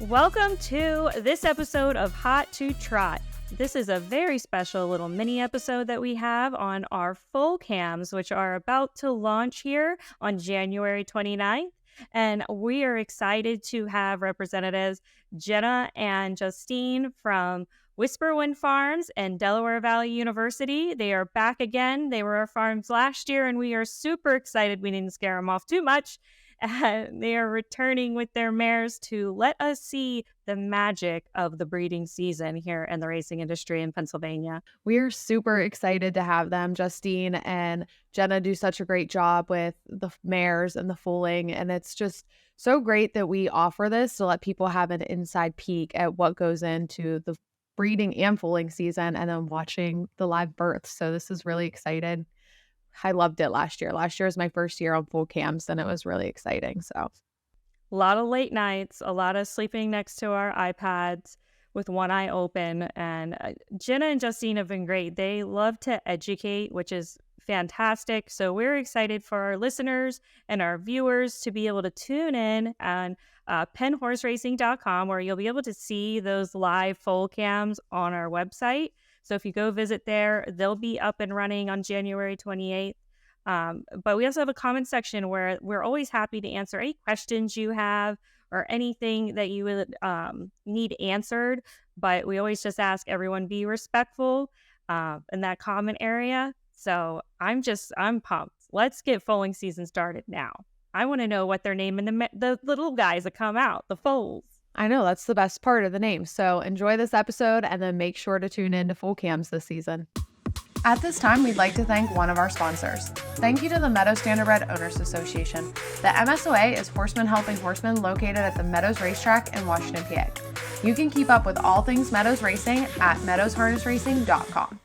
Welcome to this episode of Hot to Trot. This is a very special little mini episode that we have on our Foal Cams, which are about to launch here on January 29th. And we are excited to have representatives Jenna and Justine from Whysper Wynds Farms and Delaware Valley University. They are back again. They were our farms last year, and we are super excited. We didn't scare them off too much. They are returning with their mares to let us see the magic of the breeding season here in the racing industry in Pennsylvania. We're super excited to have them. Justine and Jenna do such a great job with the mares and the foaling, and it's just so great that we offer this to let people have an inside peek at what goes into the breeding and foaling season and then watching the live births. So this is really exciting. I loved it last year. Last year was my first year on Foal Cams, and it was really exciting. So a lot of late nights, a lot of sleeping next to our iPads with one eye open. And Jenna and Justine have been great. They love to educate, which is fantastic. So we're excited for our listeners and our viewers to be able to tune in on penhorseracing.com, where you'll be able to see those live Foal Cams on our website. So if you go visit there, they'll be up and running on January 28th. But we also have a comment section where we're always happy to answer any questions you have or anything that you would need answered. But we always just ask everyone be respectful in that comment area. So I'm pumped. Let's get foaling season started now. I want to know what they're naming the little guys that come out, the foals. I know, that's the best part of the name. So enjoy this episode and then make sure to tune in to Foal Cams this season. At this time, we'd like to thank one of our sponsors. Thank you to the Meadows Standardbred Owners Association. The MSOA is Horsemen Helping Horsemen located at the Meadows Racetrack in Washington, PA. You can keep up with all things Meadows Racing at meadowsharnessracing.com.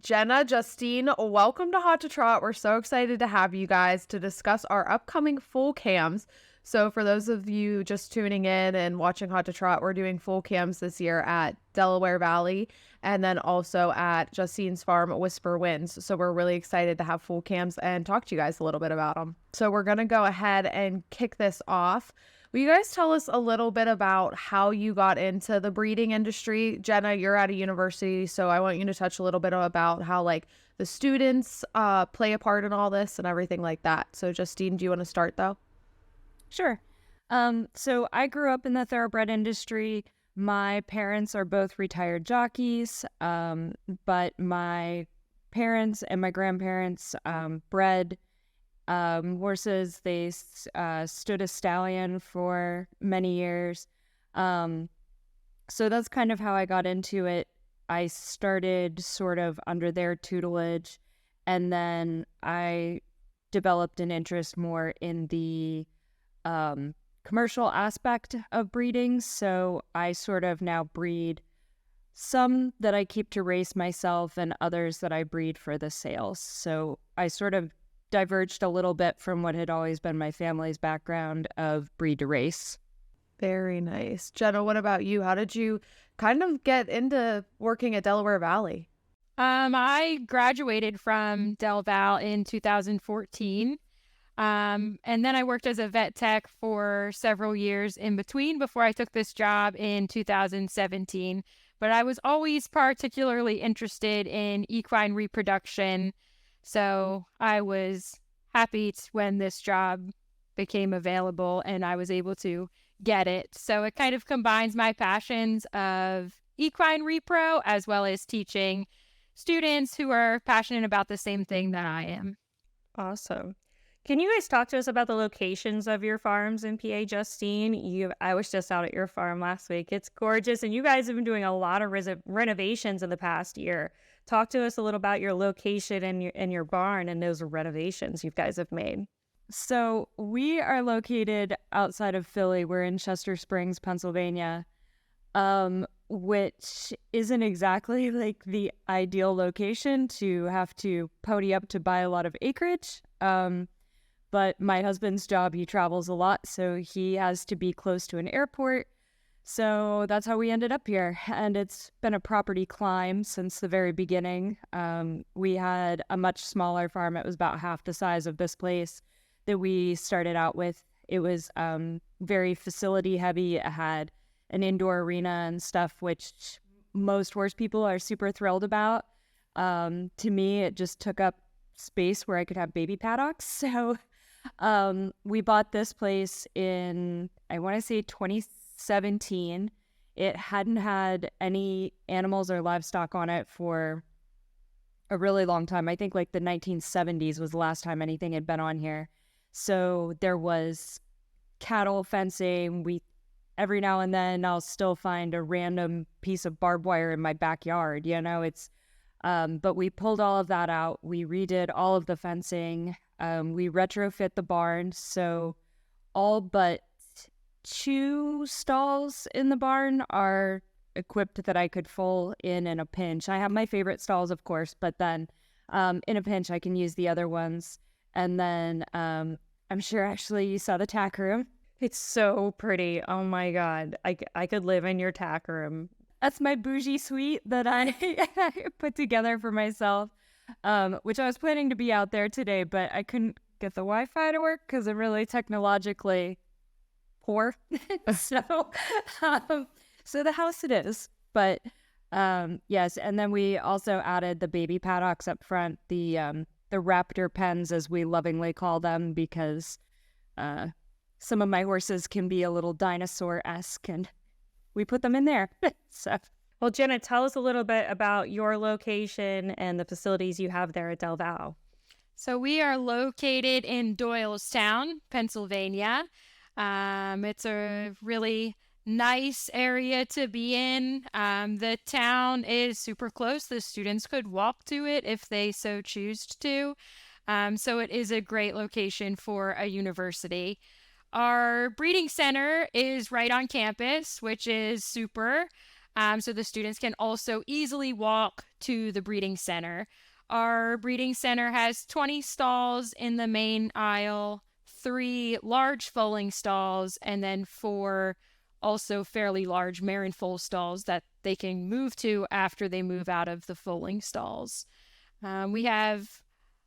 Jenna, Justine, welcome to Hot to Trot. We're so excited to have you guys to discuss our upcoming Foal Cams. So for those of you just tuning in and watching Hot to Trot, we're doing Foal Cams this year at Delaware Valley and then also at Justine's farm at Whysper Wynds. So we're really excited to have Foal Cams and talk to you guys a little bit about them. So we're going to go ahead and kick this off. Will you guys tell us a little bit about how you got into the breeding industry? Jenna, you're at a university, so I want you to touch a little bit about how the students play a part in all this and everything like that. So Justine, do you want to start though? Sure. So I grew up in the thoroughbred industry. My parents are both retired jockeys, but my parents and my grandparents bred horses. They stood a stallion for many years. So that's kind of how I got into it. I started sort of under their tutelage, and then I developed an interest more in the commercial aspect of breeding. So I sort of now breed some that I keep to race myself and others that I breed for the sales. So I sort of diverged a little bit from what had always been my family's background of breed to race. Very nice. Jenna, what about you? How did you kind of get into working at Delaware Valley? I graduated from Del Val in 2014. And then I worked as a vet tech for several years in between before I took this job in 2017. But I was always particularly interested in equine reproduction. So I was happy when this job became available and I was able to get it. So it kind of combines my passions of equine repro as well as teaching students who are passionate about the same thing that I am. Awesome. Can you guys talk to us about the locations of your farms in PA, Justine? I was just out at your farm last week. It's gorgeous, and you guys have been doing a lot of renovations in the past year. Talk to us a little about your location and your barn and those renovations you guys have made. So we are located outside of Philly. We're in Chester Springs, Pennsylvania, which isn't exactly like the ideal location to have to pony up to buy a lot of acreage. But my husband's job, he travels a lot, so he has to be close to an airport. So that's how we ended up here. And it's been a property climb since the very beginning. We had a much smaller farm. It was about half the size of this place. that we started out with. It was very facility heavy. It had an indoor arena and stuff, which most horse people are super thrilled about. To me, it just took up space where I could have baby paddocks. So we bought this place in, I want to say 2017. It hadn't had any animals or livestock on it for a really long time. I think like the 1970s was the last time anything had been on here. So there was cattle fencing. Every now and then I'll still find a random piece of barbed wire in my backyard. It's but we pulled all of that out. We redid all of the fencing. We retrofit the barn. So all but 2 stalls in the barn are equipped that I could foal in a pinch. I have my favorite stalls, of course, but then in a pinch I can use the other ones. And then I'm sure actually you saw the tack room. It's so pretty. Oh my God. I could live in your tack room. That's my bougie suite that I put together for myself, which I was planning to be out there today, but I couldn't get the Wi-Fi to work because I'm really technologically poor. So the house it is. But yes, and then we also added the baby paddocks up front, the raptor pens, as we lovingly call them, because some of my horses can be a little dinosaur-esque, and we put them in there. So, well, Jenna, tell us a little bit about your location and the facilities you have there at Del Val. So we are located in Doylestown, Pennsylvania. It's a really nice area to be in. The town is super close. The students could walk to it if they so choose to. So it is a great location for a university. Our breeding center is right on campus, which is super. So the students can also easily walk to the breeding center. Our breeding center has 20 stalls in the main aisle, 3 large foaling stalls, and then 4 also fairly large mare and foal stalls that they can move to after they move out of the foaling stalls. We have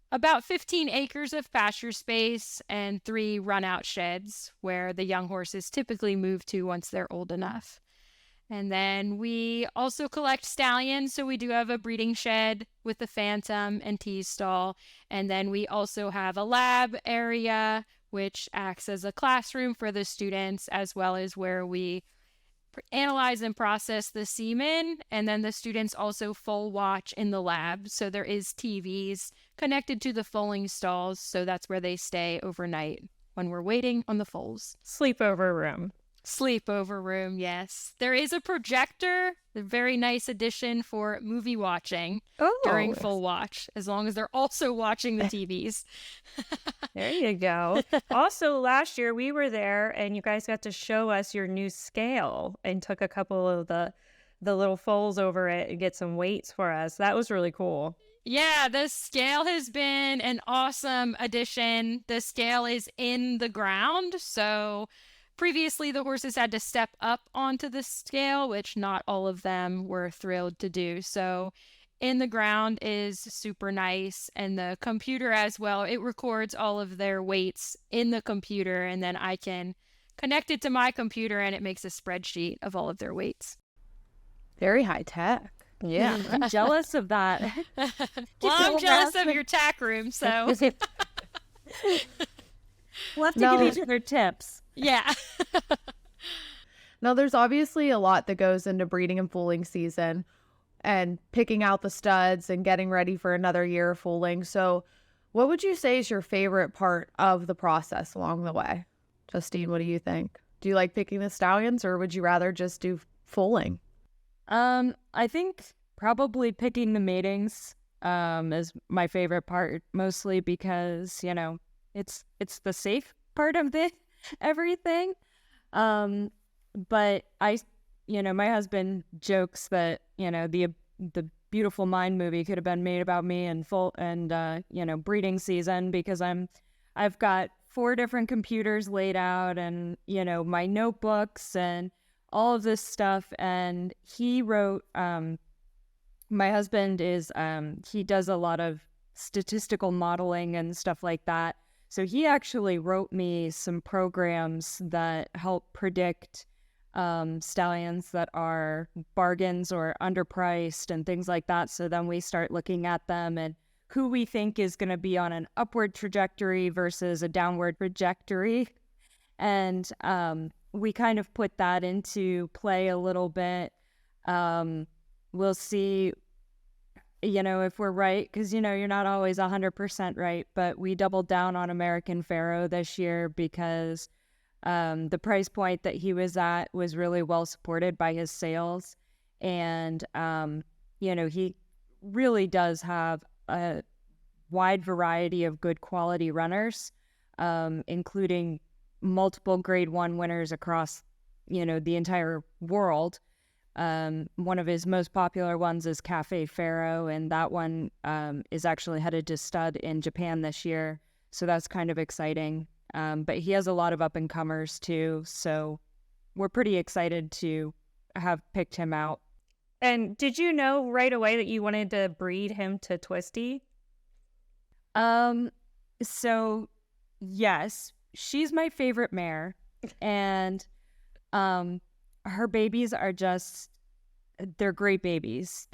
about 15 acres of pasture space and 3 run-out sheds where the young horses typically move to once they're old enough. And then we also collect stallions, so we do have a breeding shed with the phantom and tease stall. And then we also have a lab area, which acts as a classroom for the students, as well as where we analyze and process the semen. And then the students also foal watch in the lab. So there is TVs connected to the foaling stalls, so that's where they stay overnight when we're waiting on the foals. Sleepover room. Sleepover room, yes. There is a projector, a very nice addition for movie watching during full watch, as long as they're also watching the TVs. There you go. Also, last year we were there and you guys got to show us your new scale and took a couple of the little foals over it and get some weights for us. That was really cool. Yeah, the scale has been an awesome addition. The scale is in the ground, so previously, the horses had to step up onto the scale, which not all of them were thrilled to do. So in the ground is super nice. And the computer as well, it records all of their weights in the computer. And then I can connect it to my computer and it makes a spreadsheet of all of their weights. Very high tech. Yeah, I'm jealous of that. Well, I'm jealous of your tack room, so. We'll have to give each other tips. Yeah. Now, there's obviously a lot that goes into breeding and foaling season and picking out the studs and getting ready for another year of foaling. So what would you say is your favorite part of the process along the way? Justine, what do you think? Do you like picking the stallions or would you rather just do foaling? I think probably picking the matings is my favorite part, mostly because, it's the safe part of everything. But my husband jokes that, the Beautiful Mind movie could have been made about me and breeding season, because I've got 4 different computers laid out and, my notebooks and all of this stuff. And he wrote, my husband is, he does a lot of statistical modeling and stuff like that. So he actually wrote me some programs that help predict stallions that are bargains or underpriced and things like that. So then we start looking at them and who we think is going to be on an upward trajectory versus a downward trajectory. And we kind of put that into play a little bit. We'll see, if we're right, because, you're not always 100% right, but we doubled down on American Pharaoh this year because the price point that he was at was really well supported by his sales. And, he really does have a wide variety of good quality runners, including multiple grade 1 winners across, the entire world. One of his most popular ones is Cafe Pharaoh, and that one is actually headed to stud in Japan this year. So that's kind of exciting. But he has a lot of up-and-comers too, so we're pretty excited to have picked him out. And did you know right away that you wanted to breed him to Twisty? So yes, she's my favorite mare, and her babies are they're great babies.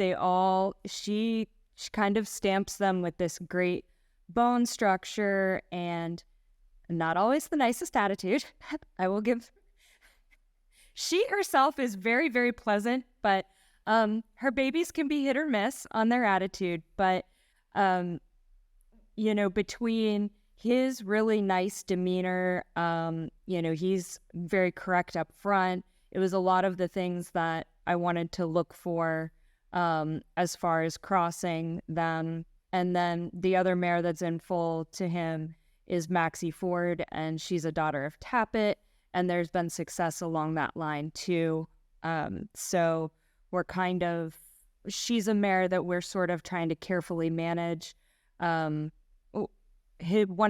She kind of stamps them with this great bone structure and not always the nicest attitude. I will give. She herself is very, very pleasant, but her babies can be hit or miss on their attitude. But, between his really nice demeanor, he's very correct up front. It was a lot of the things that I wanted to look for as far as crossing them. And then the other mare that's in foal to him is Maxie Ford, and she's a daughter of Tappet, and there's been success along that line too. So we're she's a mare that we're sort of trying to carefully manage. One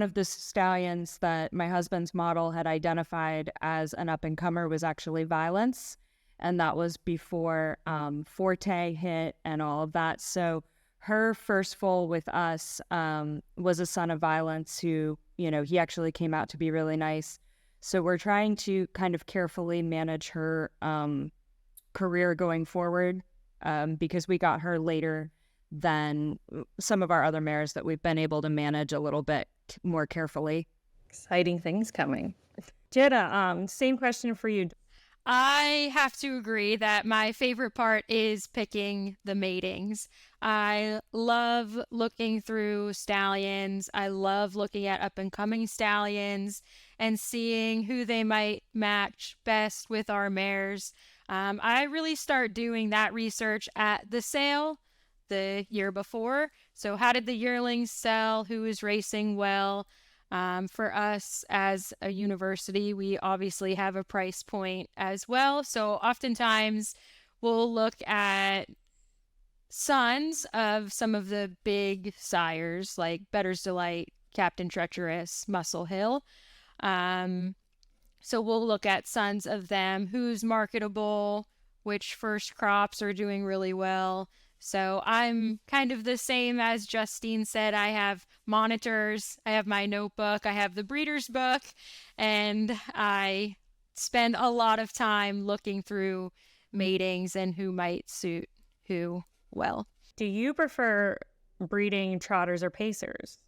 of the stallions that my husband's model had identified as an up-and-comer was actually Violence, and that was before Forte hit and all of that. So her first foal with us was a son of Violence who, he actually came out to be really nice. So we're trying to kind of carefully manage her career going forward because we got her later than some of our other mares that we've been able to manage a little bit more carefully. Exciting things coming. Jenna, same question for you. I have to agree that my favorite part is picking the matings. I love looking through stallions. I love looking at up-and-coming stallions and seeing who they might match best with our mares. I really start doing that research at the sale the year before. So how did the yearlings sell? Who is racing well? For us as a university, we obviously have a price point as well. So oftentimes we'll look at sons of some of the big sires like Better's Delight, Captain Treacherous, Muscle Hill. So we'll look at sons of them, who's marketable, which first crops are doing really well. So I'm kind of the same as Justine said. I have monitors, I have my notebook, I have the breeder's book, and I spend a lot of time looking through matings and who might suit who well. Do you prefer breeding trotters or pacers?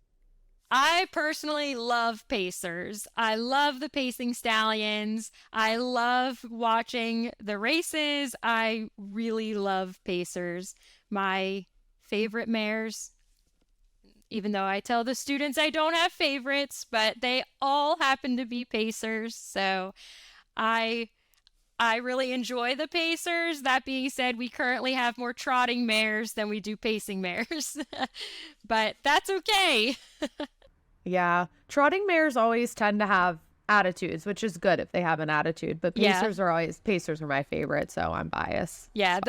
I personally love pacers. I love the pacing stallions. I love watching the races. I really love pacers. My favorite mares, even though I tell the students I don't have favorites, but they all happen to be pacers. So I really enjoy the pacers. That being said, we currently have more trotting mares than we do pacing mares, but that's okay. Yeah. Trotting mares always tend to have attitudes, which is good if they have an attitude, but pacers are my favorite, so I'm biased. Yeah,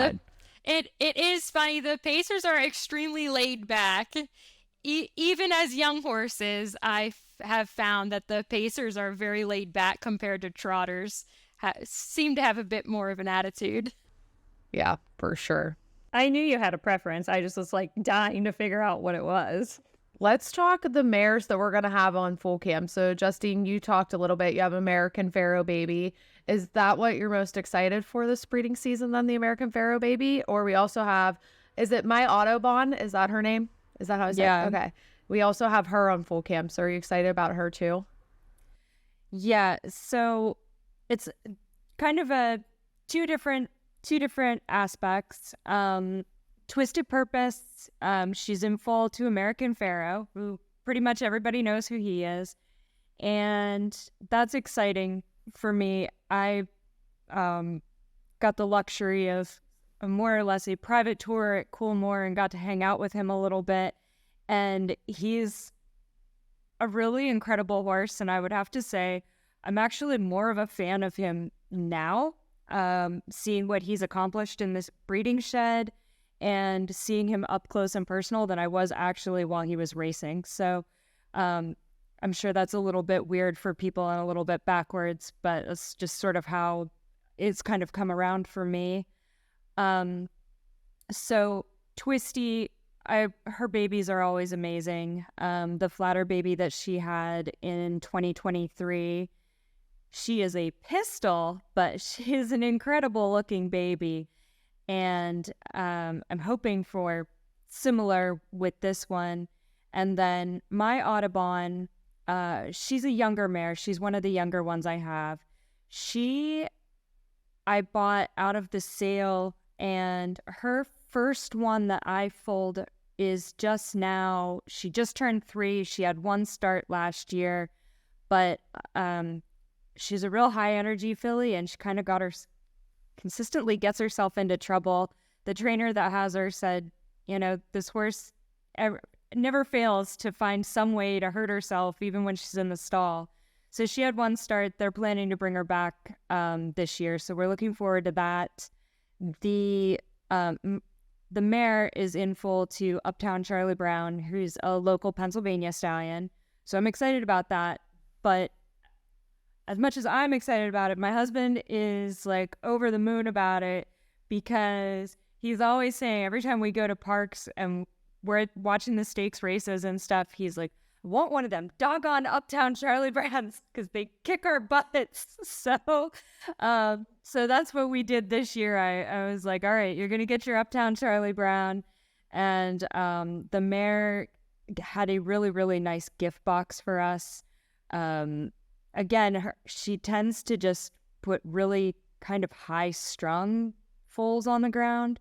it is funny. The pacers are extremely laid back. Even as young horses, I have found that the pacers are very laid back compared to trotters. Seem to have a bit more of an attitude. Yeah, for sure. I knew you had a preference. I just was like dying to figure out what it was. Let's talk the mares that we're going to have on Foal Cam. So, Justine, you talked a little bit. You have American Pharaoh Baby. Is that what you're most excited for this breeding season, then, the American Pharaoh Baby? Or we also have, is it My Autobahn? Is that her name? Is that how I say it? Okay. We also have her on Foal Cam. So, are you excited about her too? Yeah. So, it's kind of a two different aspects. Twisted Purpose, she's in foal to American Pharaoh, who pretty much everybody knows who he is. And that's exciting for me. I got the luxury of more or less a private tour at Coolmore and got to hang out with him a little bit. And he's a really incredible horse. And I would have to say, I'm actually more of a fan of him now, seeing what he's accomplished in this breeding shed and seeing him up close and personal than I was actually while he was racing. So I'm sure that's a little bit weird for people and a little bit backwards, but it's just sort of how it's kind of come around for me. So Twisty, her babies are always amazing. The flatter baby that she had in 2023, she is a pistol, but she is an incredible looking baby. And I'm hoping for similar with this one. And then My Audubon, she's a younger mare. She's one of the younger ones I have. I bought out of the sale, and her first one that I foaled is just now. She just turned 3. She had one start last year, but she's a real high energy filly, and she kind of consistently gets herself into trouble. The trainer that has her said, this horse never fails to find some way to hurt herself, even when she's in the stall. So she had one start. They're planning to bring her back this year. So we're looking forward to that. The mare is in foal to Uptown Charlie Brown, who's a local Pennsylvania stallion. So I'm excited about that. But as much as I'm excited about it, my husband is like over the moon about it, because he's always saying every time we go to parks and we're watching the stakes races and stuff, he's like, I want one of them doggone Uptown Charlie Browns because they kick our butts. So that's what we did this year. I was like, all right, you're going to get your Uptown Charlie Brown. And the mare had a really, really nice gift box for us. Again, she tends to just put really kind of high-strung foals on the ground,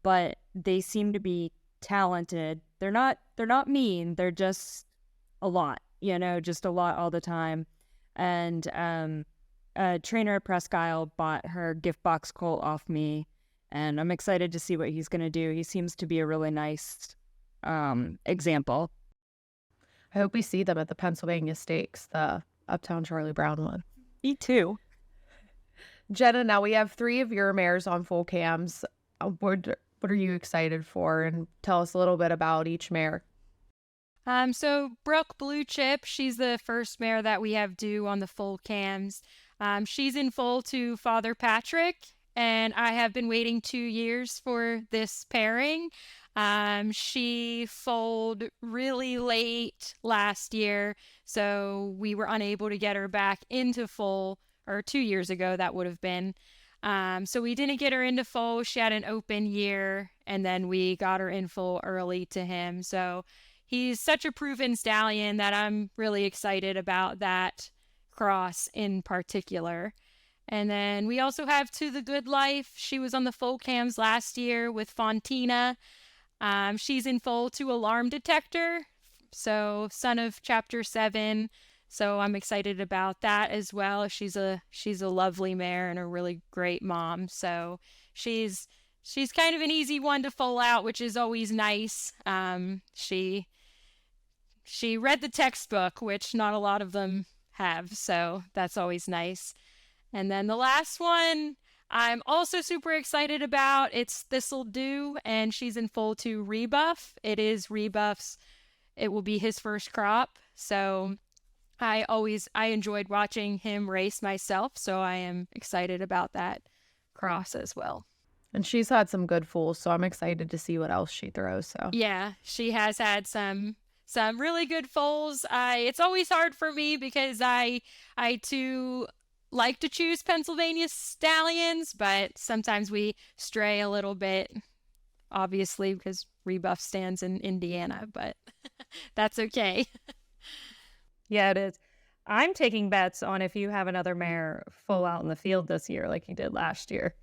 but they seem to be talented. They're not mean. They're just a lot, just a lot all the time. And a trainer at Presque Isle bought her gift box colt off me, and I'm excited to see what he's going to do. He seems to be a really nice example. I hope we see them at the Pennsylvania Stakes, the Uptown Charlie Brown one. Me too. Jenna, now we have 3 of your mares on Foal Cams. What are you excited for? And tell us a little bit about each mare. So Brooke Blue Chip, she's the first mare that we have due on the Foal Cams. She's in foal to Father Patrick, and I have been waiting 2 years for this pairing. She foaled really late last year, so we were unable to get her back into foal, or 2 years ago that would have been. So we didn't get her into foal. She had an open year, and then we got her in foal early to him. So he's such a proven stallion that I'm really excited about that cross in particular. And then we also have To the Good Life. She was on the Foal Cams last year with Fontina. She's in foal to Alarm Detector, so son of Chapter 7. So I'm excited about that as well. She's a lovely mare and a really great mom. So she's kind of an easy one to foal out, which is always nice. She read the textbook, which not a lot of them have, so that's always nice. And then the last one I'm also super excited about. It's This'll Do, and she's in foal to Rebuff. It is Rebuff's. It will be his first crop. So I enjoyed watching him race myself, so I am excited about that cross as well. And she's had some good foals, so I'm excited to see what else she throws. So yeah, she has had some some really good foals. It's always hard for me because I too like to choose Pennsylvania stallions, but sometimes we stray a little bit, obviously, because Rebuff stands in Indiana, but that's okay. Yeah, it is. I'm taking bets on if you have another mare full out in the field this year like you did last year.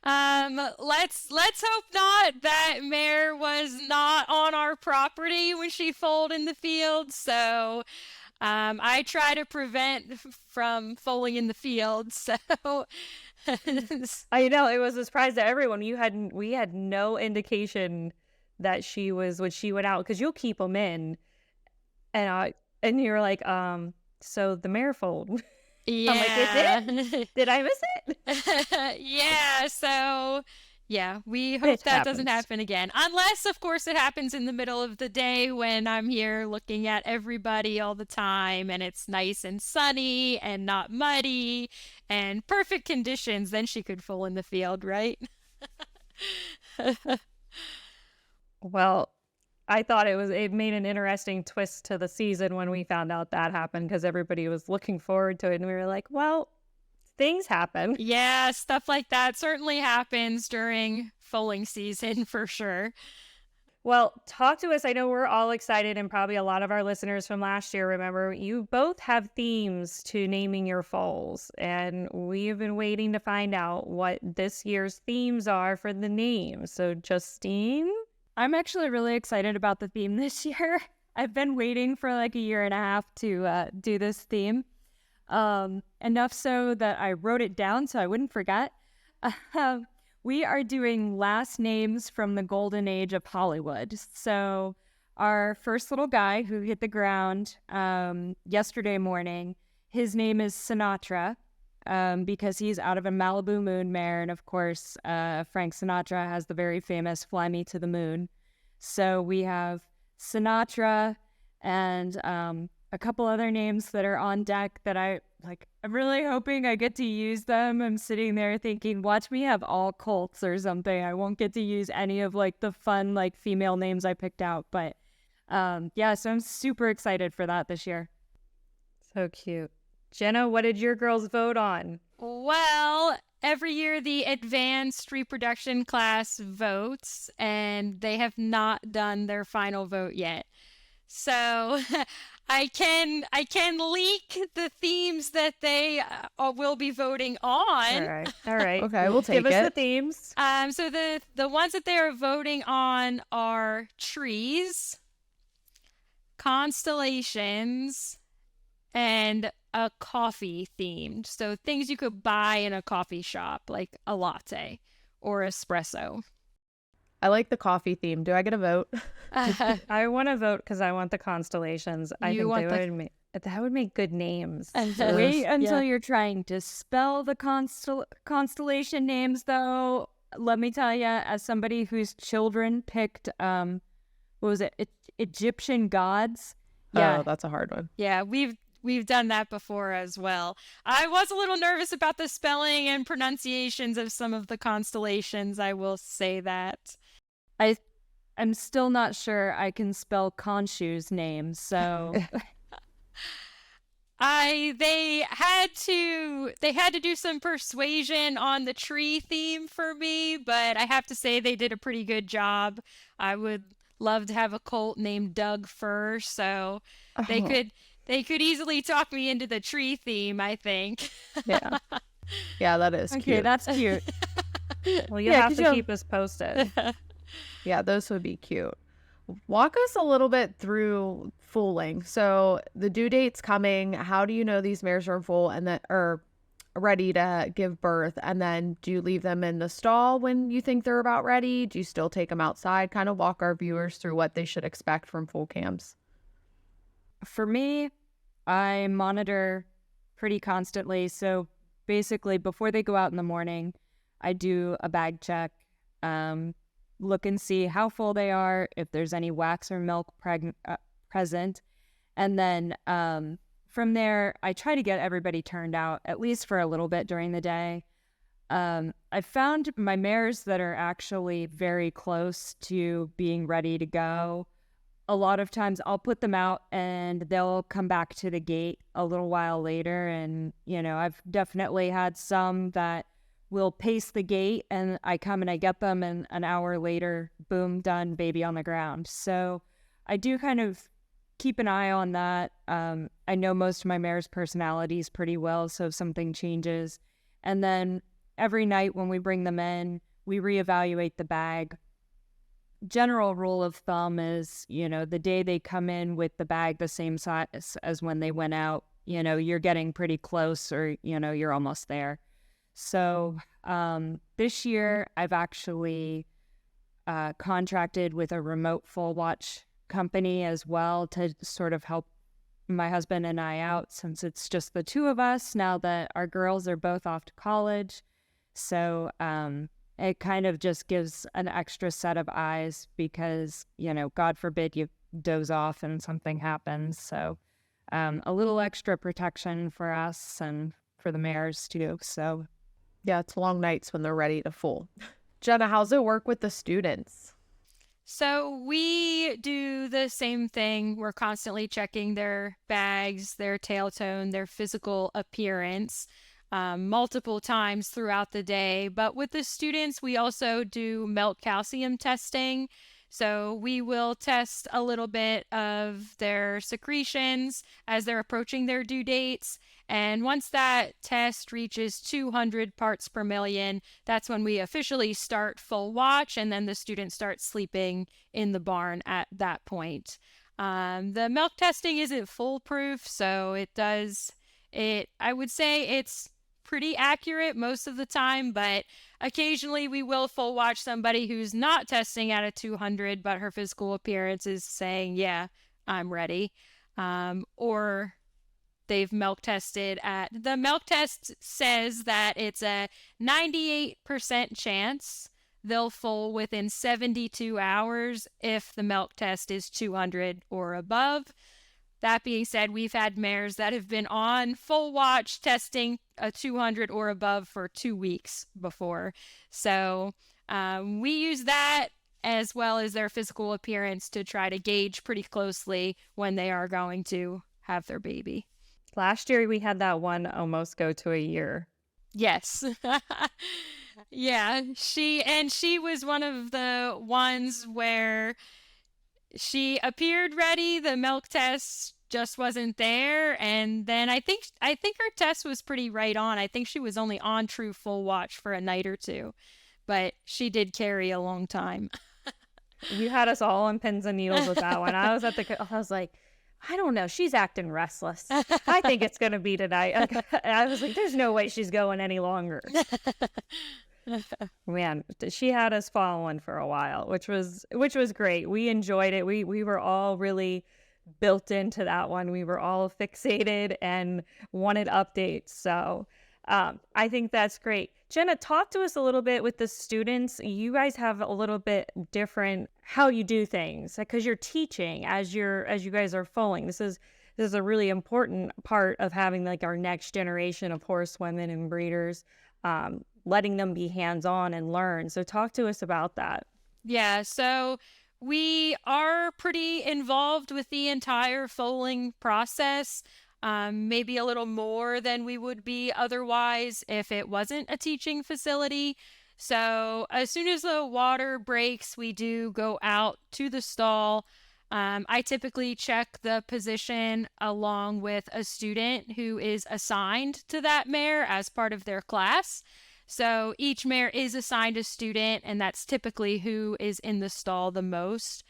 Let's hope not. That mare was not on our property when she foaled in the field, so I try to prevent from foaling in the field. So I know it was a surprise to everyone. We had no indication that she was when she went out because you'll keep them in, and you're like, so the mare foaled. yeah. I'm like, it did? Did I miss it? Yeah, so yeah, we hope It that doesn't happens. happen again. Unless, of course, it happens in the middle of the day when I'm here looking at everybody all the time and it's nice and sunny and not muddy and perfect conditions, then she could foal in the field, right? Well, I thought it made an interesting twist to the season when we found out that happened because everybody was looking forward to it, and we were like, well, things happen. Yeah, stuff like that certainly happens during foaling season for sure. Well, talk to us. I know we're all excited, and probably a lot of our listeners from last year remember you both have themes to naming your foals, and we've been waiting to find out what this year's themes are for the names. So, Justine? I'm actually really excited about the theme this year. I've been waiting for like a year and a half to do this theme. Enough so that I wrote it down so I wouldn't forget. We are doing last names from the golden age of Hollywood. So our first little guy who hit the ground yesterday morning, his name is Sinatra. Because he's out of a Malibu Moon mare. And of course, Frank Sinatra has the very famous Fly Me to the Moon. So we have Sinatra and a couple other names that are on deck that I'm really hoping I get to use them. I'm sitting there thinking, watch me have all colts or something. I won't get to use any of like the fun like female names I picked out. But yeah, so I'm super excited for that this year. So cute. Jenna, what did your girls vote on? Well, every year the advanced reproduction class votes, and they have not done their final vote yet. So I can leak the themes that they will be voting on. All right. Okay, we'll take Give us it. the themes. So the ones that they are voting on are trees, constellations, and a coffee themed. So things you could buy in a coffee shop, like a latte or espresso. I like the coffee theme. Do I get a vote? I want to vote because I want the constellations. I You think want that would make good names. Wait until you're trying to spell the constellation names, though. Let me tell you, as somebody whose children picked, what was it, Egyptian gods? Yeah. Oh, that's a hard one. Yeah, we've done that before as well. I was a little nervous about the spelling and pronunciations of some of the constellations, I will say that. I'm still not sure I can spell Khonshu's name, so They had to do some persuasion on the tree theme for me, but I have to say they did a pretty good job. I would love to have a colt named Doug Fir, so they could easily talk me into the tree theme, I think. Yeah. Yeah, that is okay, cute. that's cute. Well, you'll have to keep us posted. Yeah, those would be cute. Walk us a little bit through foaling. So the due date's coming. How do you know these mares are full and that are ready to give birth? And then do you leave them in the stall when you think they're about ready? Do you still take them outside? Kind of walk our viewers through what they should expect from Foal Cams. For me, I monitor pretty constantly. So basically, before they go out in the morning, I do a bag check, look and see how full they are, if there's any wax or milk present. And then from there, I try to get everybody turned out, at least for a little bit during the day. I found my mares that are actually very close to being ready to go a lot of times I'll put them out and they'll come back to the gate a little while later. And, I've definitely had some that will pace the gate and I come and I get them and an hour later, boom, done, baby on the ground. So I do kind of keep an eye on that. I know most of my mare's personalities pretty well, so if something changes. And then every night when we bring them in, we reevaluate the bag. General rule of thumb is, the day they come in with the bag the same size as when they went out, you're getting pretty close or, you're almost there. So this year I've actually contracted with a remote foal watch company as well to sort of help my husband and I out since it's just the two of us now that our girls are both off to college. So it kind of just gives an extra set of eyes because, God forbid you doze off and something happens. So a little extra protection for us and for the mares too. So Yeah, it's long nights when they're ready to foal. Jenna, how's it work with the students? So we do the same thing. We're constantly checking their bags, their tail tone, their physical appearance multiple times throughout the day. But with the students, we also do milk calcium testing. So we will test a little bit of their secretions as they're approaching their due dates. And once that test reaches 200 parts per million, that's when we officially start full watch, and then the students start sleeping in the barn at that point. The milk testing isn't foolproof, so I would say it's pretty accurate most of the time, but occasionally we will full watch somebody who's not testing at a 200, but her physical appearance is saying, yeah, I'm ready. Or they've milk tested the milk test says that it's a 98% chance they'll foal within 72 hours if the milk test is 200 or above. That being said, we've had mares that have been on full watch testing a 200 or above for 2 weeks before. So we use that as well as their physical appearance to try to gauge pretty closely when they are going to have their baby. Last year we had that one almost go to a year. Yes. Yeah, she was one of the ones where she appeared ready, the milk test just wasn't there, and then I think her test was pretty right on. I think she was only on true full watch for a night or two, but she did carry a long time. You had us all on pins and needles with that one. I was like, I don't know. She's acting restless. I think it's going to be tonight. I was like, there's no way she's going any longer. Man, she had us following for a while, which was great. We enjoyed it. We were all really built into that one. We were all fixated and wanted updates. So I think that's great. Jenna, talk to us a little bit with the students. You guys have a little bit different how you do things because you're teaching as you guys are foaling. This is a really important part of having like our next generation of horsewomen and breeders, letting them be hands-on and learn. So talk to us about that. Yeah, so we are pretty involved with the entire foaling process. Maybe a little more than we would be otherwise if it wasn't a teaching facility. So as soon as the water breaks, we do go out to the stall. I typically check the position along with a student who is assigned to that mare as part of their class. So each mare is assigned a student, and that's typically who is in the stall the most,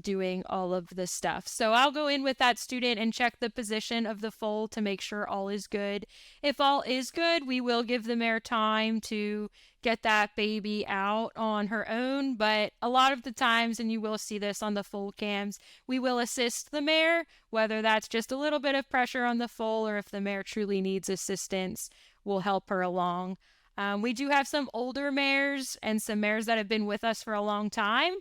doing all of the stuff. So I'll go in with that student and check the position of the foal to make sure all is good. If all is good, we will give the mare time to get that baby out on her own. But a lot of the times, and you will see this on the foal cams, we will assist the mare, whether that's just a little bit of pressure on the foal or if the mare truly needs assistance, we'll help her along. We do have some older mares and some mares that have been with us for a long time.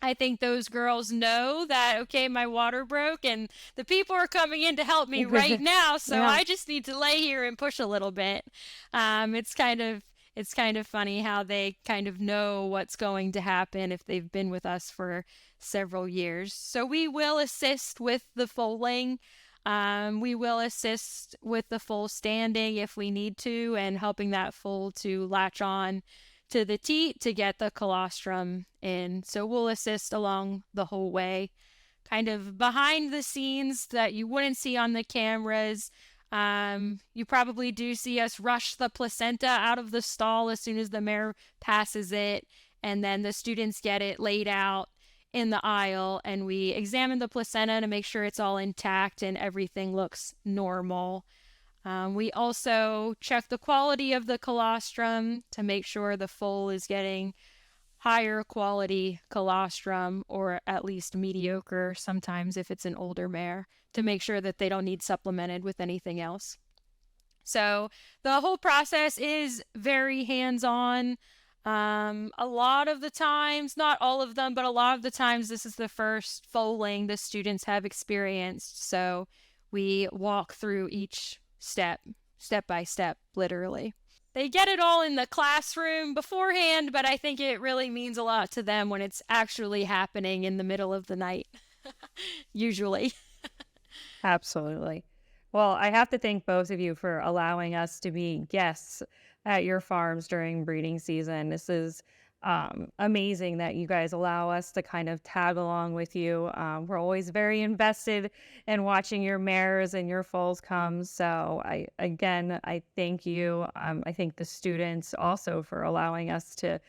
I think those girls know that, okay, my water broke and the people are coming in to help me right now, so Yeah. I just need to lay here and push a little bit. It's kind of it's kind of funny how they kind of know what's going to happen if they've been with us for several years. So we will assist with the foaling. We will assist with the foal standing if we need to, and helping that foal to latch on to the teat to get the colostrum in. So we'll assist along the whole way, kind of behind the scenes that you wouldn't see on the cameras. You probably do see us rush the placenta out of the stall as soon as the mare passes it, and then the students get it laid out in the aisle, and we examine the placenta to make sure it's all intact and everything looks normal. We also check the quality of the colostrum to make sure the foal is getting higher quality colostrum, or at least mediocre sometimes if it's an older mare, to make sure that they don't need supplemented with anything else. So the whole process is very hands-on. A lot of the times, not all of them, but a lot of the times this is the first foaling the students have experienced. So we walk through each step by step, literally. They get it all in the classroom beforehand, but I think it really means a lot to them when it's actually happening in the middle of the night, usually. Absolutely. Well, I have to thank both of you for allowing us to be guests at your farms during breeding season. This is amazing that you guys allow us to kind of tag along with you. We're always very invested in watching your mares and your foals come. So I thank you. I thank the students also for allowing us to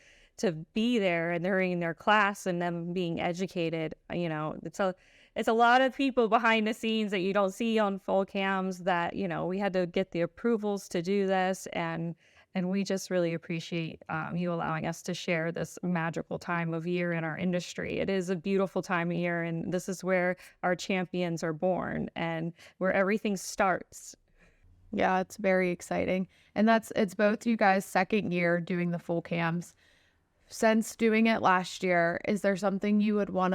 be there and during their class and them being educated. You know, it's a lot of people behind the scenes that you don't see on Foal Cams that, you know, we had to get the approvals to do this, and we just really appreciate you allowing us to share this magical time of year in our industry. It is a beautiful time of year, and this is where our champions are born and where everything starts. Yeah, it's very exciting. And it's both you guys' second year doing the Foal Cams. Since doing it last year, is there something you would want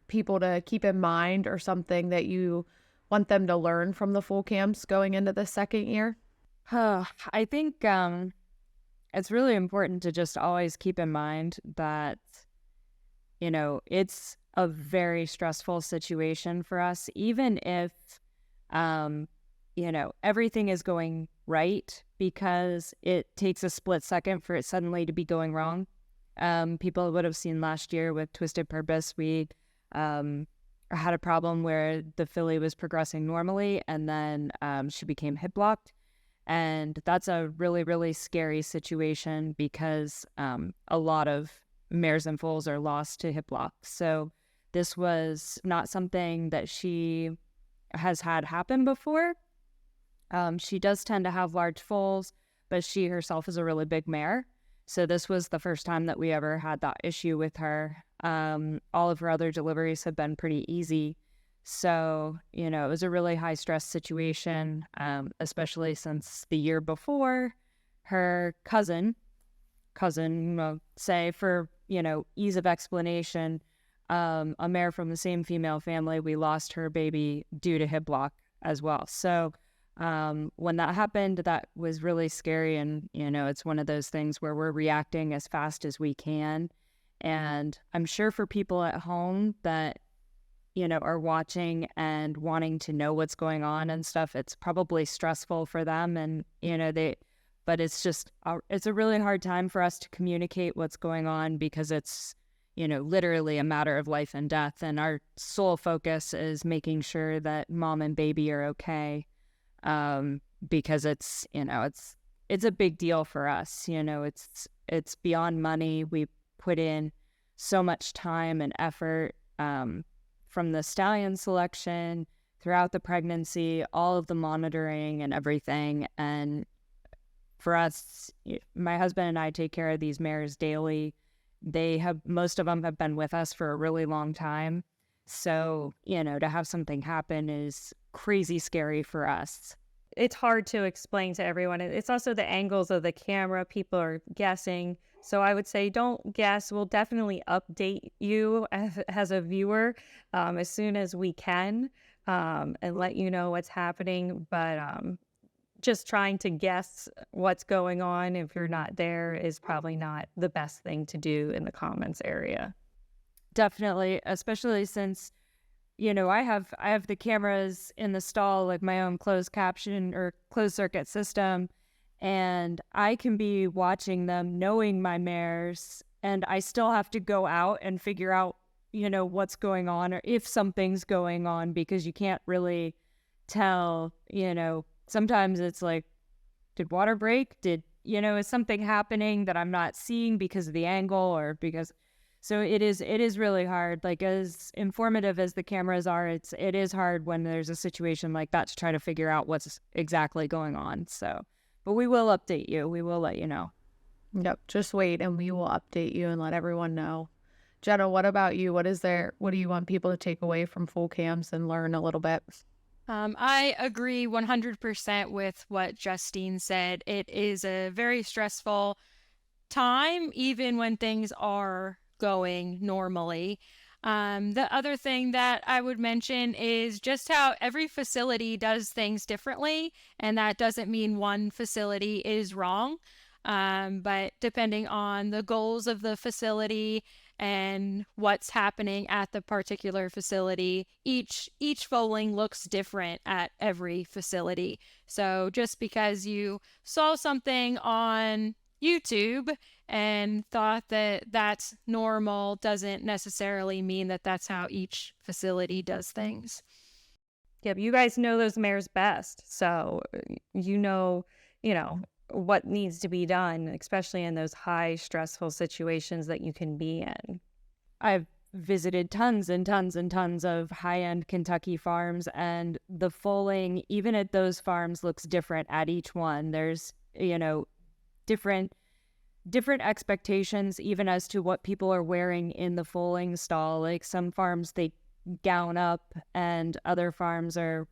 people to keep in mind, or something that you want them to learn from the Foal Cams going into the second year? I think it's really important to just always keep in mind that, you know, it's a very stressful situation for us, even if, you know, everything is going right, because it takes a split second for it suddenly to be going wrong. People would have seen last year with Twisted Purpose, we had a problem where the filly was progressing normally, and then she became hip blocked. And that's a really, really scary situation, because a lot of mares and foals are lost to hip block. So this was not something that she has had happen before. She does tend to have large foals, but she herself is a really big mare. So this was the first time that we ever had that issue with her. All of her other deliveries have been pretty easy. So, you know, it was a really high stress situation, especially since the year before, her cousin, say for, you know, ease of explanation, a mare from the same female family, we lost her baby due to hip block as well. So when that happened, that was really scary. And, you know, it's one of those things where we're reacting as fast as we can. And I'm sure for people at home that, you know, are watching and wanting to know what's going on and stuff, it's probably stressful for them. And, you know, but it's just, it's a really hard time for us to communicate what's going on, because it's, you know, literally a matter of life and death. And our sole focus is making sure that mom and baby are okay. Because it's, you know, it's a big deal for us. You know, it's beyond money. We put in so much time and effort, from the stallion selection throughout the pregnancy, all of the monitoring and everything. And for us, my husband and I take care of these mares daily. Most of them have been with us for a really long time. So, you know, to have something happen is crazy scary for us. It's hard to explain to everyone. It's also the angles of the camera. People are guessing. So I would say don't guess. We'll definitely update you as a viewer as soon as we can, and let you know what's happening. But just trying to guess what's going on if you're not there is probably not the best thing to do in the comments area. Definitely, especially since, I have the cameras in the stall, like my own closed caption or closed circuit system, and I can be watching them knowing my mares, and I still have to go out and figure out, what's going on or if something's going on, because you can't really tell, sometimes it's like, did water break? Is something happening that I'm not seeing because of the angle or because... So it is really hard. Like, as informative as the cameras are, it is hard when there's a situation like that to try to figure out what's exactly going on. So, but we will update you. We will let you know. Yep. Just wait and we will update you and let everyone know. Jenna, what about you? What do you want people to take away from Foal Cams and learn a little bit? I agree 100% with what Justine said. It is a very stressful time, even when things are going normally. The other thing that I would mention is just how every facility does things differently, and that doesn't mean one facility is wrong. But depending on the goals of the facility and what's happening at the particular facility, each foaling looks different at every facility. So just because you saw something on YouTube and thought that that's normal doesn't necessarily mean that that's how each facility does things. Yep, you guys know those mares best, so you know what needs to be done, especially in those high stressful situations that you can be in. I've visited tons and tons and tons of high-end Kentucky farms, and the foaling, even at those farms, looks different at each one. There's, different expectations even as to what people are wearing in the foaling stall. Like, some farms, they gown up, and other farms are,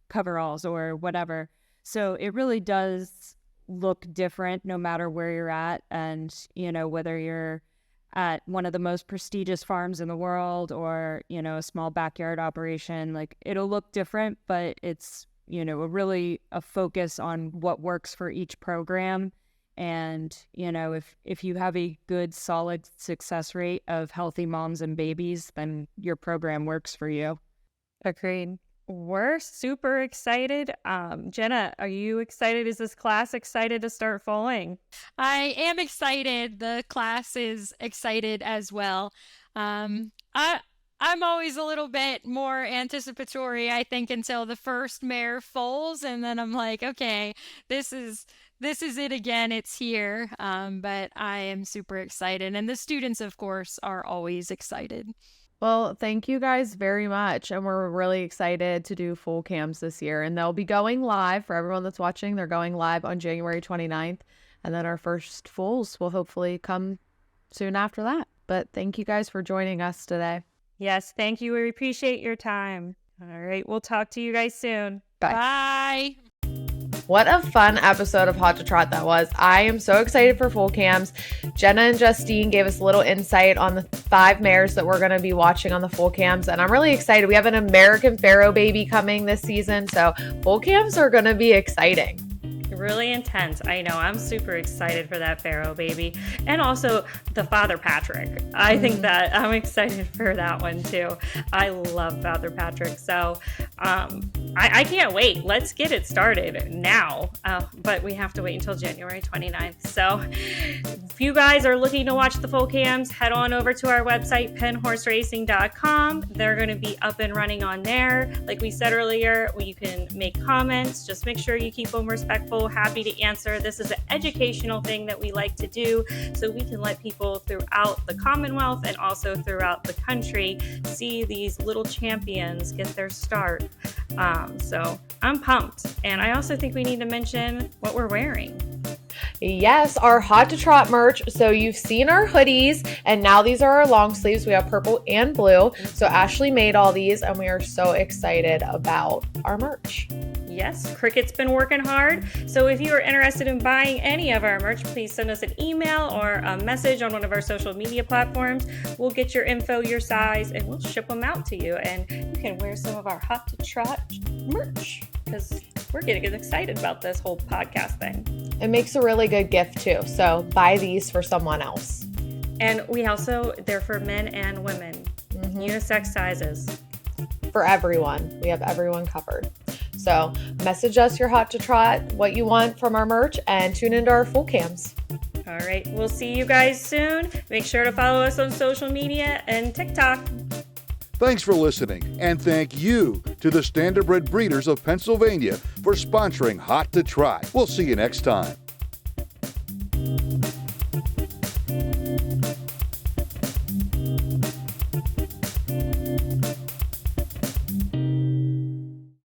coveralls or whatever. So it really does look different no matter where you're at, and, whether you're at one of the most prestigious farms in the world or, a small backyard operation, like, it'll look different, but it's, a focus on what works for each program. And, if you have a good, solid success rate of healthy moms and babies, then your program works for you. Agreed. We're super excited. Jenna, are you excited? Is this class excited to start foaling? I am excited. The class is excited as well. I'm always a little bit more anticipatory, I think, until the first mare foals, and then I'm like, okay, this is it again. It's here. But I am super excited, and the students, of course, are always excited. Well, thank you guys very much. And we're really excited to do Foal Cams this year. And they'll be going live for everyone that's watching. They're going live on January 29th. And then our first foals will hopefully come soon after that. But thank you guys for joining us today. Yes, thank you. We appreciate your time. All right, we'll talk to you guys soon. Bye. Bye. What a fun episode of Hot to Trot that was. I am so excited for Foal Cams. Jenna and Justine gave us a little insight on the 5 mares that we're going to be watching on the Foal Cams, and I'm really excited. We have an American Pharaoh baby coming this season, so Foal Cams are going to be exciting. Really intense. I know. I'm super excited for that Pharaoh baby. And also the Father Patrick. I think that I'm excited for that one too. I love Father Patrick. So I can't wait. Let's get it started now. But we have to wait until January 29th. So if you guys are looking to watch the Foal Cams, head on over to our website, penhorseracing.com. They're going to be up and running on there. Like we said earlier, you can make comments. Just make sure you keep them respectful. Happy to answer. This is an educational thing that we like to do so we can let people throughout the Commonwealth and also throughout the country see these little champions get their start. So I'm pumped. And I also think we need to mention what we're wearing. Yes, our Hot to Trot merch. So you've seen our hoodies, and now these are our long sleeves. We have purple and blue. So Ashley made all these, and we are so excited about our merch. Yes, Cricket's been working hard. So if you are interested in buying any of our merch, please send us an email or a message on one of our social media platforms. We'll get your info, your size, and we'll ship them out to you. And you can wear some of our Hot to Trot merch because we're getting excited about this whole podcast thing. It makes a really good gift too. So buy these for someone else. And they're for men and women, unisex sizes. For everyone. We have everyone covered. So message us your hot to trot, what you want from our merch, and tune into our Foal Cams. All right. We'll see you guys soon. Make sure to follow us on social media and TikTok. Thanks for listening, and thank you to the Standardbred Breeders of Pennsylvania for sponsoring Hot to Trot. We'll see you next time.